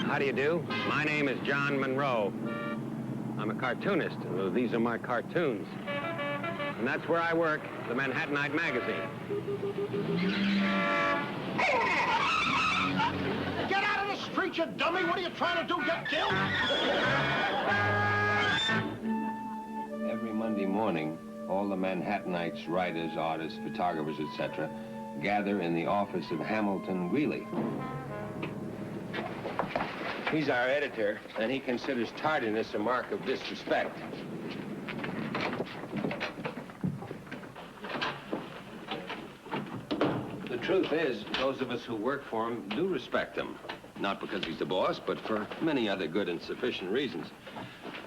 How do you do? My name is John Monroe. I'm a cartoonist. These are my cartoons. And that's where I work, the Manhattanite magazine. Get out of the street, you dummy! What are you trying to do, get killed? Every Monday morning, all the Manhattanites, writers, artists, photographers, etc., gather in the office of Hamilton Greeley. He's our editor, and he considers tardiness a mark of disrespect. The truth is, those of us who work for him do respect him. Not because he's the boss, but for many other good and sufficient reasons.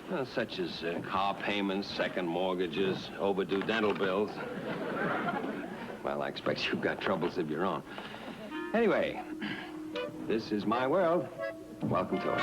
Well, such as car payments, second mortgages, overdue dental bills. Well, I expect you've got troubles of your own. Anyway, this is my world. Welcome to it.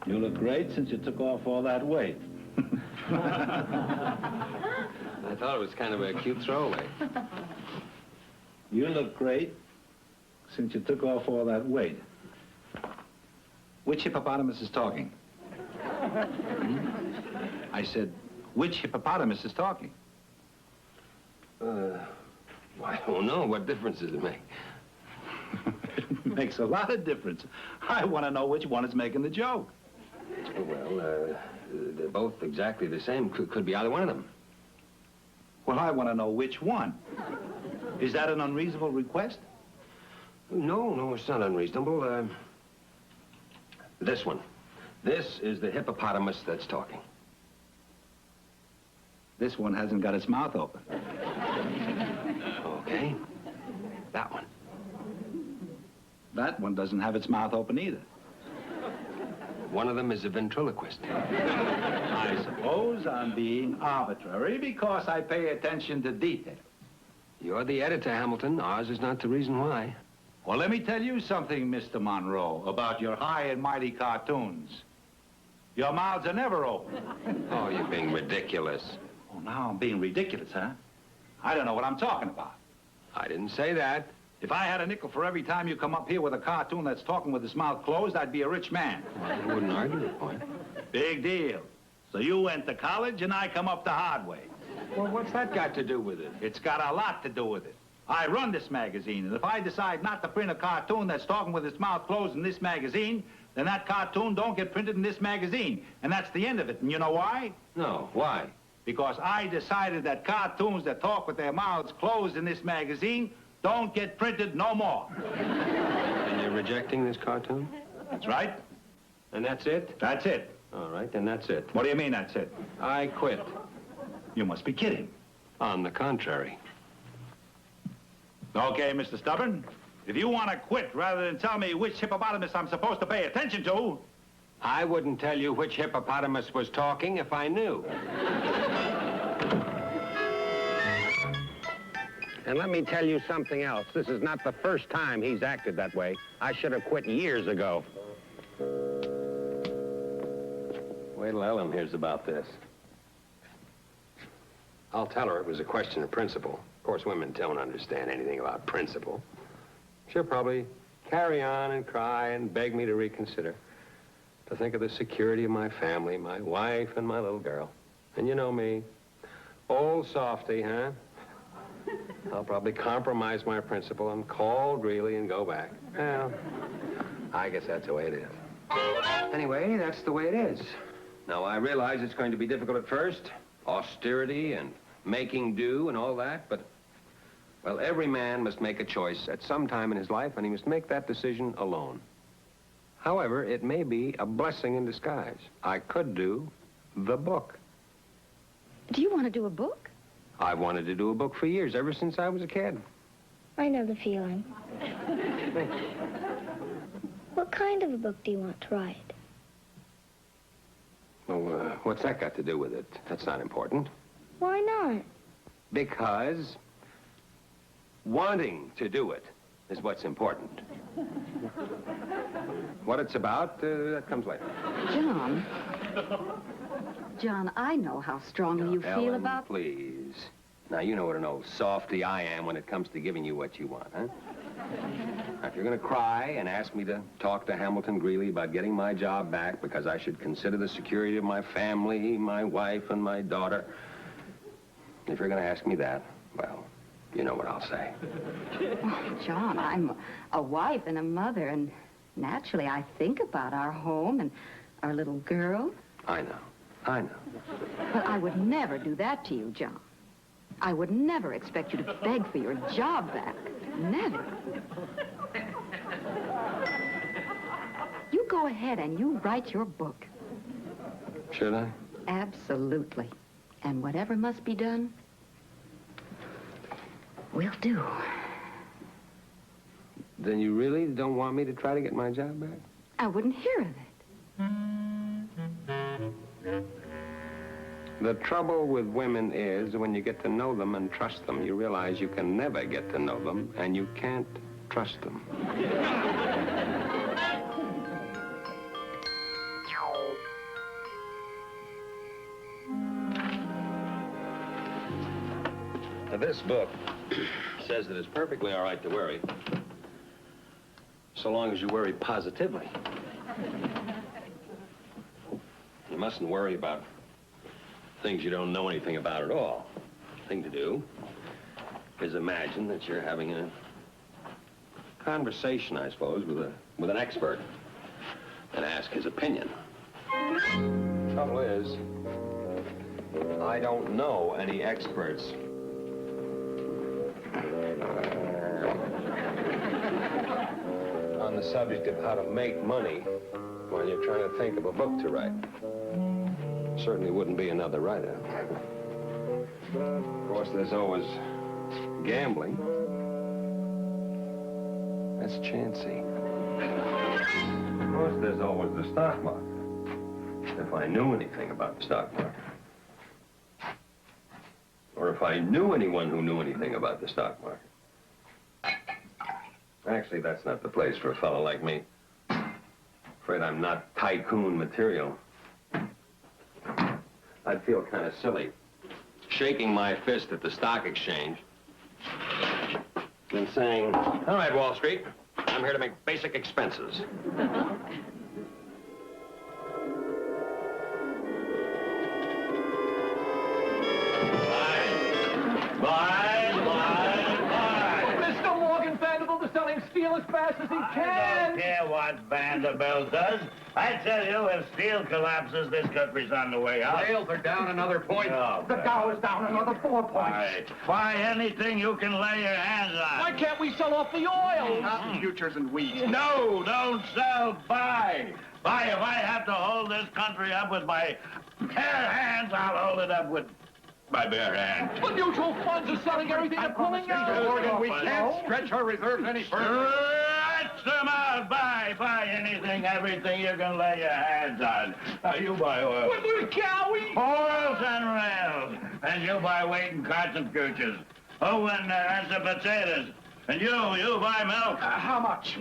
You look great since you took off all that weight. I thought it was kind of a cute throwaway. You look great since you took off all that weight. Which hippopotamus is talking? I said, which hippopotamus is talking? I don't know. What difference does it make? It makes a lot of difference. I want to know which one is making the joke. Well, they're both exactly the same. Could be either one of them. Well, I want to know which one. Is that an unreasonable request? No, it's not unreasonable. This one. This is the hippopotamus that's talking. This one hasn't got its mouth open. Okay. That one. That one doesn't have its mouth open either. One of them is a ventriloquist. I suppose I'm being arbitrary because I pay attention to detail. You're the editor, Hamilton. Ours is not the reason why. Well, let me tell you something, Mr. Monroe, about your high and mighty cartoons. Your mouths are never open. Oh, you're being ridiculous. Oh, now I'm being ridiculous, huh? I don't know what I'm talking about. I didn't say that. If I had a nickel for every time you come up here with a cartoon that's talking with his mouth closed, I'd be a rich man. I wouldn't argue the point. Big deal. So you went to college and I come up the hard way. Well, what's that got to do with it? It's got a lot to do with it. I run this magazine, and if I decide not to print a cartoon that's talking with its mouth closed in this magazine, then that cartoon don't get printed in this magazine. And that's the end of it. And you know why? No, why? Because I decided that cartoons that talk with their mouths closed in this magazine don't get printed no more. And you're rejecting this cartoon? That's right. And that's it? That's it. All right, then that's it. What do you mean that's it? I quit. You must be kidding. On the contrary. Okay, Mr. Stubborn. If you want to quit rather than tell me which hippopotamus I'm supposed to pay attention to... I wouldn't tell you which hippopotamus was talking if I knew. And let me tell you something else. This is not the first time he's acted that way. I should have quit years ago. Wait till Ellen hears about this. I'll tell her it was a question of principle. Of course, women don't understand anything about principle. She'll probably carry on and cry and beg me to reconsider. To think of the security of my family, my wife and my little girl. And you know me, old softy, huh? I'll probably compromise my principle and call Greeley and go back. Well, I guess that's the way it is. Anyway, that's the way it is. Now, I realize it's going to be difficult at first. Austerity and making do and all that, but, well, every man must make a choice at some time in his life, and he must make that decision alone. However, it may be a blessing in disguise. I could do the book. Do you want to do a book? I've wanted to do a book for years, ever since I was a kid. I know the feeling. What kind of a book do you want to write? Well, what's that got to do with it? That's not important. Why not? Because wanting to do it is what's important. What it's about, that comes later. John, I know how strongly you feel Ellen, about... please. Now, you know what an old softy I am when it comes to giving you what you want, huh? Now, if you're going to cry and ask me to talk to Hamilton Greeley about getting my job back because I should consider the security of my family, my wife, and my daughter, if you're going to ask me that, well, you know what I'll say. Oh, John, I'm a wife and a mother, and naturally I think about our home and our little girl. I know. But I would never do that to you, John. I would never expect you to beg for your job back. Never. You go ahead and you write your book. Should I? Absolutely. And whatever must be done, we'll do. Then you really don't want me to try to get my job back? I wouldn't hear of it. The trouble with women is when you get to know them and trust them, you realize you can never get to know them and you can't trust them. Now, this book says that it's perfectly all right to worry, so long as you worry positively. You mustn't worry about things you don't know anything about at all. The thing to do is imagine that you're having a conversation, I suppose, with an expert and ask his opinion. Trouble is, I don't know any experts on the subject of how to make money when you're trying to think of a book to write. Certainly wouldn't be another writer. Of course, there's always gambling. That's chancy. Of course, there's always the stock market. If I knew anything about the stock market. Or if I knew anyone who knew anything about the stock market. Actually, that's not the place for a fellow like me. Afraid I'm not tycoon material. I'd feel kind of silly shaking my fist at the stock exchange and saying, all right, Wall Street, I'm here to make basic expenses. Mr. Morgan Vanderbilt is selling steel as fast as he I can. don't care what Vanderbilt does. I tell you, if steel collapses, this country's on the way out. Sales are down another point. Oh, The Dow is down another 4 points. right. Buy anything you can lay your hands on. Why can't we sell off the oil? Futures and wheat. No, don't sell. Buy. Buy. If I have to hold this country up with my bare hands, I'll hold it up with my bare hands. The mutual funds are selling everything they're pulling out. Morgan, we can't stretch our reserves any further. Stretch them out. Buy anything, everything you can lay your hands on. Now, you buy oil. What will cowie? Oils and rails. And you buy weight and carts and futures. Oh, and that's the potatoes. And you buy milk. How much?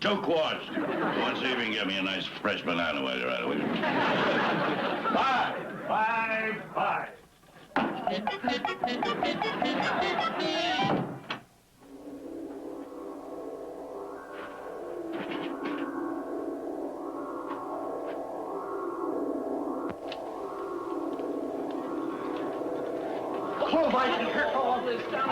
2 quarts. Let's see if you can get me a nice fresh banana right away. Buy. Oh, my God. All this down.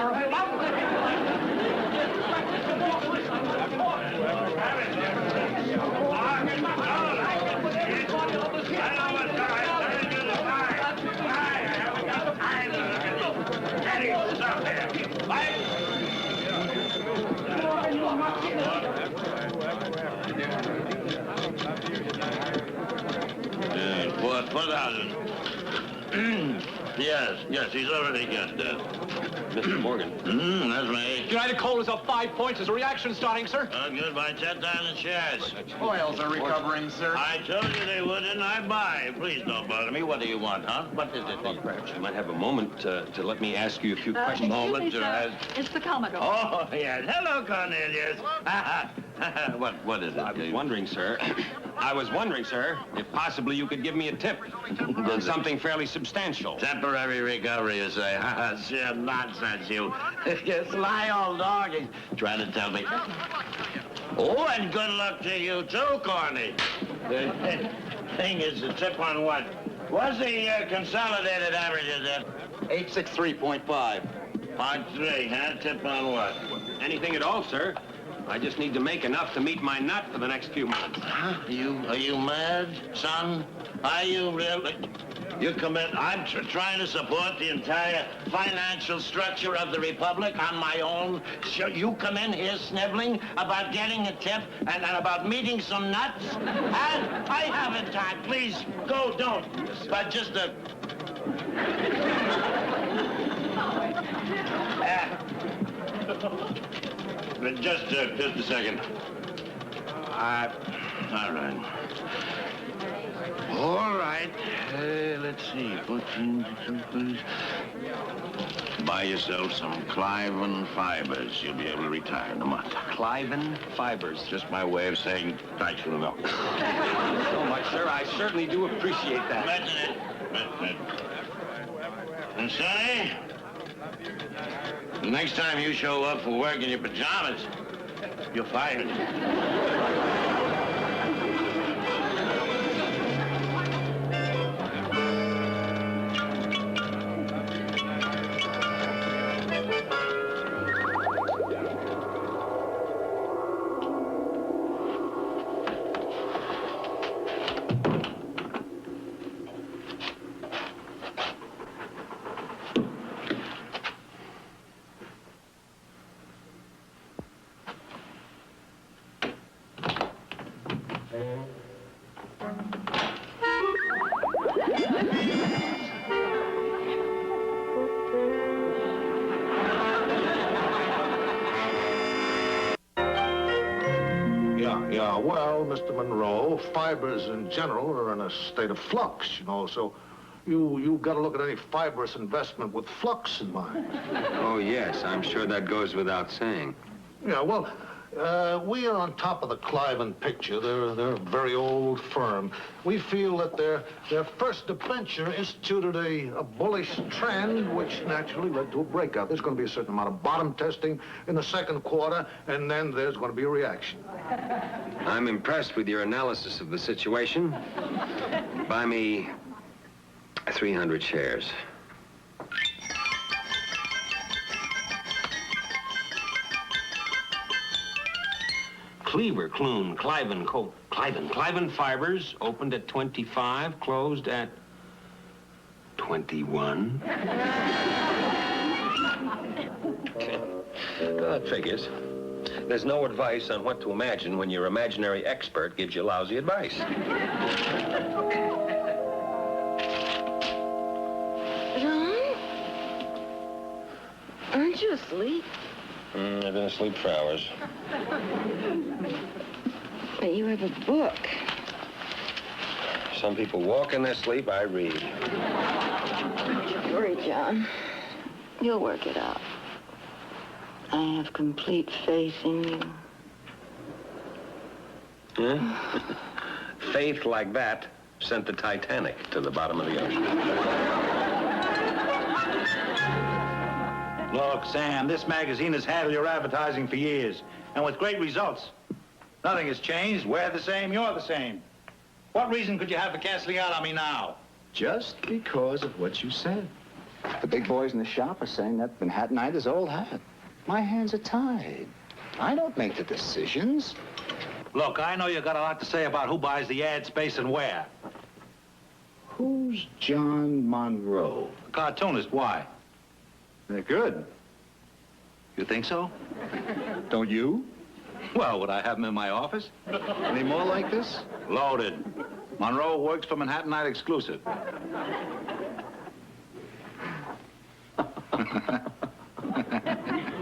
Stop there. 4,000. Yes, he's already got that. Mr. Morgan. That's me. United Coal is up 5 points. Is a reaction starting, sir? Good, buy 10,000 shares. Oils are recovering, sir. I told you they would, and I buy. Please don't bother me. What do you want, huh? What is it? Well, perhaps you might have a moment to let me ask you a few questions. Moment, Excuse me, sir. sir. It's the Commodore. Oh, yes. Hello, Cornelius. What is it? I was wondering, sir. If possibly you could give me a tip on something fairly substantial. Temporary recovery, you say? Sheer nonsense, you. You sly old dog. He's trying to tell me. Oh, and good luck to you, too, Corny. The thing is, the tip on what? What's the consolidated averages at? 863.5. On 3, huh? Tip on what? Anything at all, sir. I just need to make enough to meet my nut for the next few months. Huh? Are you mad, son? Are you really? You commit. I'm trying to support the entire financial structure of the Republic on my own. So you come in here sniveling about getting a tip and about meeting some nuts? And I haven't time. Please, go, don't. But just a... Just a second. All right. All right. Let's see. Buy yourself some Cliven fibers. You'll be able to retire in a month. Cliven fibers. Just my way of saying thanks for the milk. So much, sir. I certainly do appreciate that. Mention it. And Sonny, the next time you show up for work in your pajamas, you're fired. Yeah, well, Mr. Monroe, fibers in general are in a state of flux, so you've got to look at any fibrous investment with flux in mind. Oh, yes. I'm sure that goes without saying. Yeah, well, we are on top of the Cliven picture. They're a very old firm. We feel that their first debenture instituted a bullish trend, which naturally led to a breakout. There's going to be a certain amount of bottom testing in the second quarter, and then there's going to be a reaction. I'm impressed with your analysis of the situation. Buy me 300 shares. Cliven Fibers opened at 25, closed at 21. That figures. There's no advice on what to imagine when your imaginary expert gives you lousy advice. John? Aren't you asleep? I've been asleep for hours. But you have a book. Some people walk in their sleep, I read. Don't worry, John. You'll work it out. I have complete faith in you. Huh? Faith like that sent the Titanic to the bottom of the ocean. Look, Sam, this magazine has handled your advertising for years, and with great results. Nothing has changed. We're the same, you're the same. What reason could you have for canceling out on me now? Just because of what you said. The big boys in the shop are saying that Manhattanite is old hat. My hands are tied. I don't make the decisions. Look, I know you got a lot to say about who buys the ad space and where. Who's John Monroe? The cartoonist, why? They're good. You think so? Don't you? Well, would I have him in my office? Any more like this? Loaded. Monroe works for Manhattanite exclusive.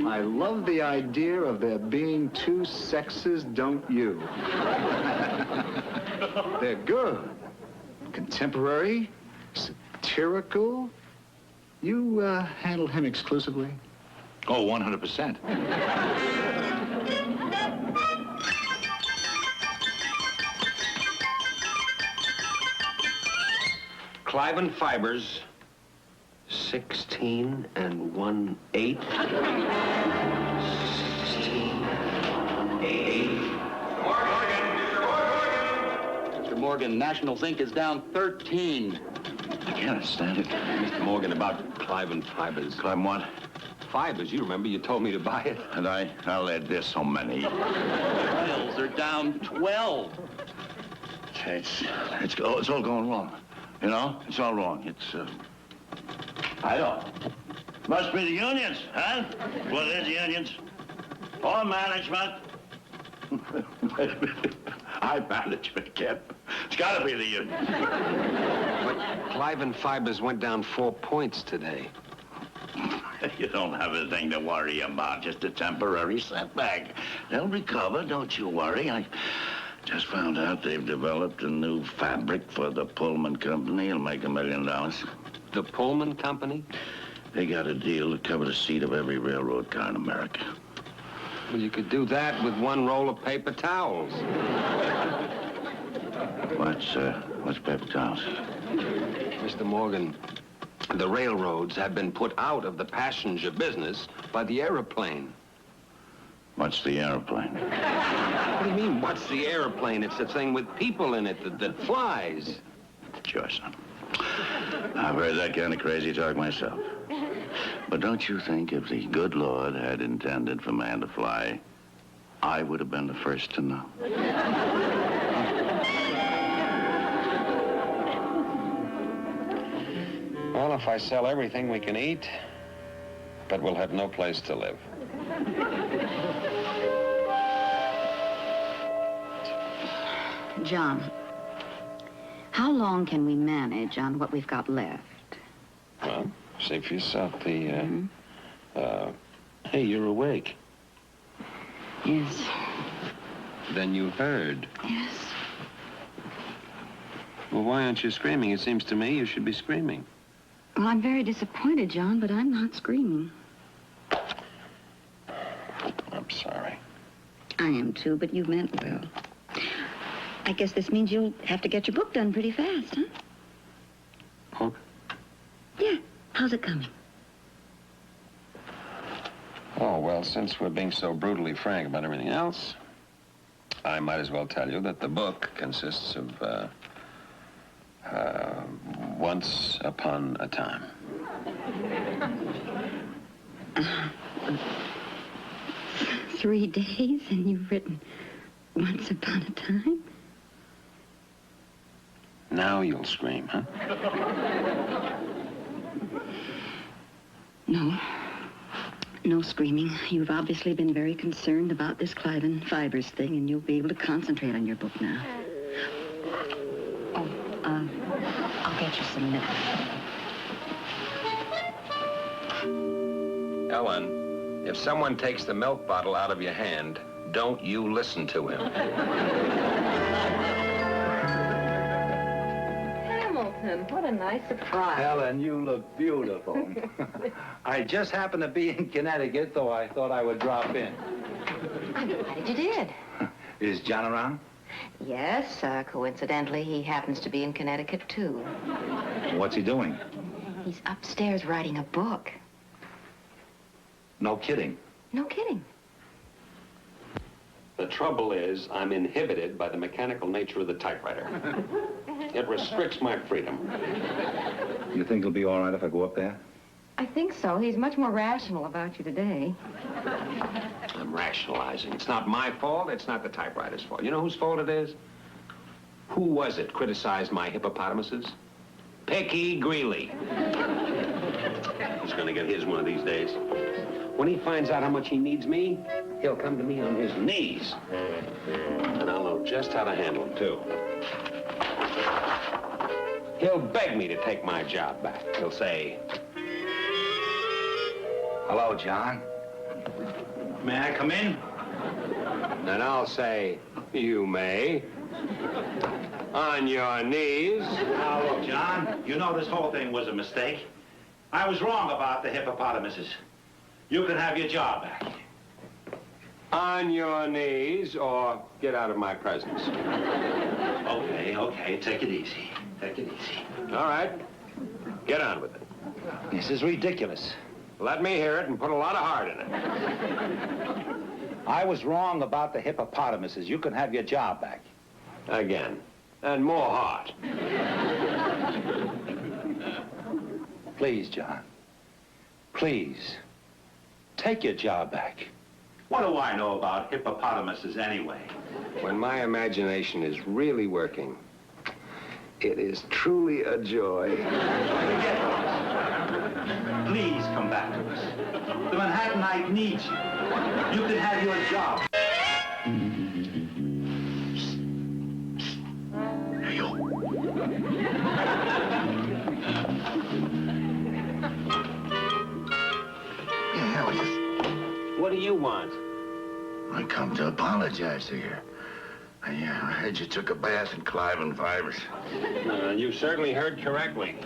I love the idea of there being two sexes, don't you? They're good. Contemporary, satirical. You handle him exclusively? Oh, 100%. Clive & Fibers, 16 1/8. 16 8. Mr. Morgan, National Zinc is down 13. I can't understand it. Mr. Morgan, about Clive & Fibers. Clive what? Fibers, you remember you told me to buy it. And I'll add this so many. Bills are down 12. It's all going wrong. You know, it's all wrong. I know. Must be the unions, huh? Well, there's the unions. Or management. I management, Kip. It's got to be the union. But Clive & Fibers went down 4 points today. You don't have a thing to worry about, just a temporary setback. They'll recover, don't you worry. I just found out they've developed a new fabric for the Pullman Company. It'll make $1 million. The Pullman Company? They got a deal to cover the seat of every railroad car in America. Well, you could do that with 1 roll of paper towels. What's paper towels? Mr. Morgan, the railroads have been put out of the passenger business by the airplane. What's the airplane? What do you mean, what's the airplane? It's the thing with people in it that flies. Sure, son. I've heard that kind of crazy talk myself. But don't you think if the good Lord had intended for man to fly, I would have been the first to know? Well, if I sell everything we can eat, but we'll have no place to live. John, how long can we manage on what we've got left? Well, see for yourself. Hey, you're awake. Yes. Then you heard. Yes. Well, why aren't you screaming? It seems to me you should be screaming. Well, I'm very disappointed, John, but I'm not screaming. I'm sorry. I am too, but you meant well. I guess this means you'll have to get your book done pretty fast, huh? Book? Yeah. How's it coming? Oh, well, since we're being so brutally frank about everything else, I might as well tell you that the book consists of, Once Upon a Time. 3 days and you've written Once Upon a Time? Now you'll scream, huh? No. No screaming. You've obviously been very concerned about this Clive & Fibers thing, and you'll be able to concentrate on your book now. Oh, I'll get you some milk. Ellen, if someone takes the milk bottle out of your hand, don't you listen to him. Hamilton, what a nice surprise. Helen, you look beautiful. I just happened to be in Connecticut, so I thought I would drop in. I'm glad you did. Is John around? Yes, coincidentally, he happens to be in Connecticut, too. What's he doing? He's upstairs writing a book. No kidding. No kidding. The trouble is, I'm inhibited by the mechanical nature of the typewriter. It restricts my freedom. You think it'll be all right if I go up there? I think so. He's much more rational about you today. I'm rationalizing. It's not my fault. It's not the typewriter's fault. You know whose fault it is? Who was it criticized my hippopotamuses? Picky Greeley. He's going to get his one of these days. When he finds out how much he needs me, He'll come to me on his knees. And I'll know just how to handle him, too. He'll beg me to take my job back. He'll say, Hello, John. May I come in? and I'll say, you may. On your knees. Now, look, John, you know this whole thing was a mistake. I was wrong about the hippopotamuses. You can have your job back. On your knees, or get out of my presence. Okay, take it easy. Take it easy. All right. Get on with it. This is ridiculous. Let me hear it and put a lot of heart in it. I was wrong about the hippopotamuses. You can have your job back. Again. And more heart. Please, John. Please. Take your job back. What do I know about hippopotamuses anyway? When my imagination is really working, it is truly a joy. Forget this. Please come back to us. The Manhattanite needs you. You can have your job. Hey, you. Yeah, Elliot. What do you want? I come to apologize to you. I heard you took a bath in Clive and Fibers. You certainly heard correctly.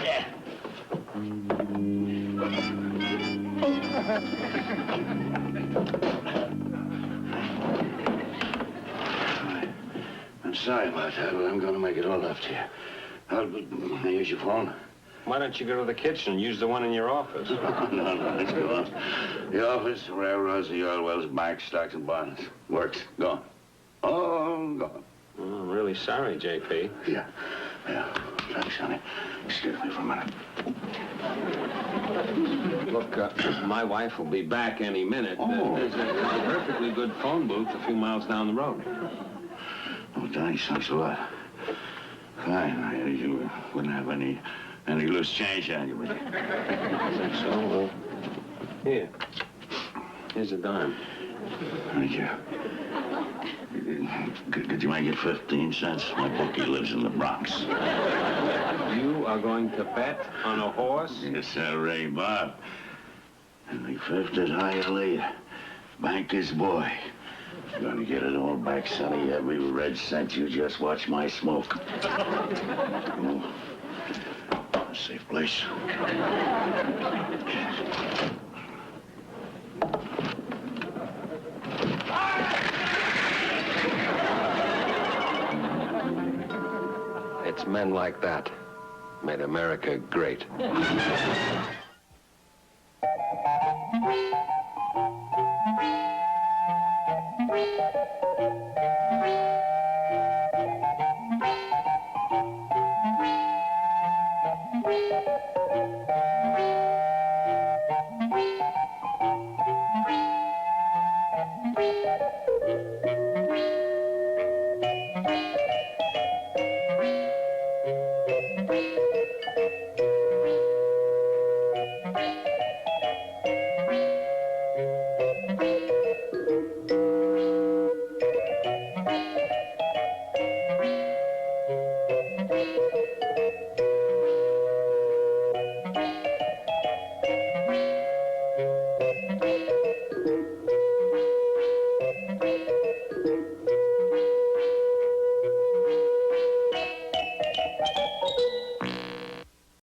Yeah. I'm sorry about that, but I'm going to make it all up to you. I'll use your phone. Why don't you go to the kitchen and use the one in your office? No, let's go on. The office, the railroads, the oil wells, banks, stocks, and bonds. Works. Gone. All gone. Oh, I'm really sorry, J.P. Yeah. Thanks, honey. Excuse me for a minute. Look, my wife will be back any minute. Oh. There's a perfectly good phone booth a few miles down the road. Oh, thanks a lot. Fine. You wouldn't have any loose change on you, would you? I think so. Well, here. Here's a dime. Thank you. Could you make it 15 cents? My bookie lives in the Bronx. You are going to bet on a horse? Yes, sir, Ray Bob. And the fifth at Hialeah. Banker's boy. Gonna get it all back, Sonny. Every red cent. You just watch my smoke. Oh, a safe place. It's men like that made America great.